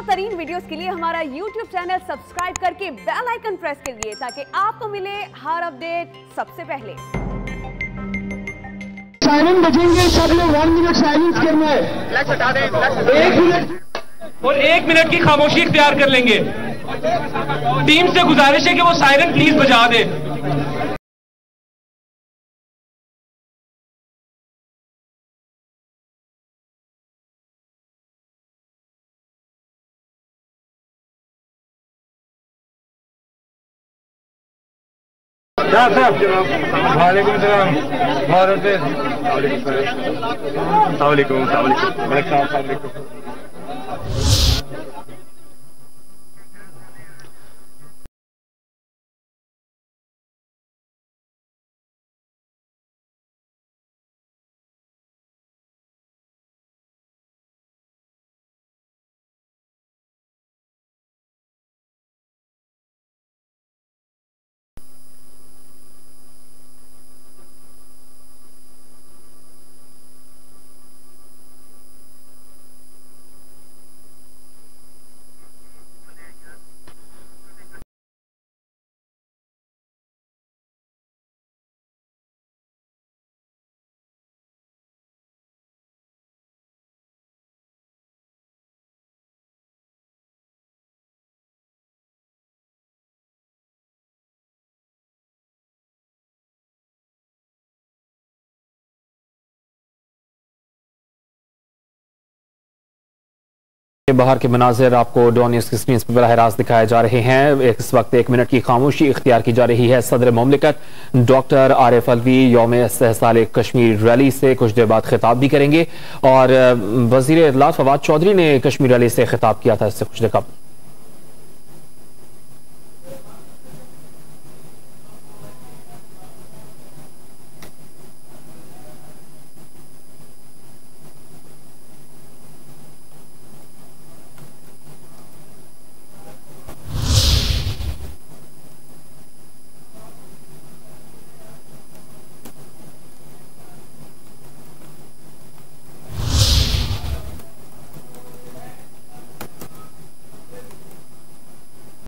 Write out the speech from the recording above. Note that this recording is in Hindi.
तरीन वीडियोस के लिए हमारा YouTube चैनल सब्सक्राइब करके बेल आइकन प्रेस करिए ताकि आपको मिले हर अपडेट सबसे पहले। साइलेंट बजेंगे, सब लोग 1 मिनट साइलेंस करना है। 1 मिनट और 1 मिनट की खामोशी इख्तियार कर लेंगे। टीम से गुजारिश है कि वो साइरेन प्लीज बजा दे। वालेकुम सलाम। बाहर के मनाजिर आपको डॉन न्यूज़ की स्क्रीन पर बराह रास्त दिखाए जा रहे हैं। इस वक्त 1 मिनट की खामोशी इख्तियार की जा रही है। सदर मुमलिकत डॉक्टर आरिफ अलवी यौम इस्तेहसाल कश्मीर रैली से कुछ देर बाद खिताब भी करेंगे और वजीर इत्तलात फवाद चौधरी ने कश्मीर रैली से खिताब किया था इससे कुछ देर कबल।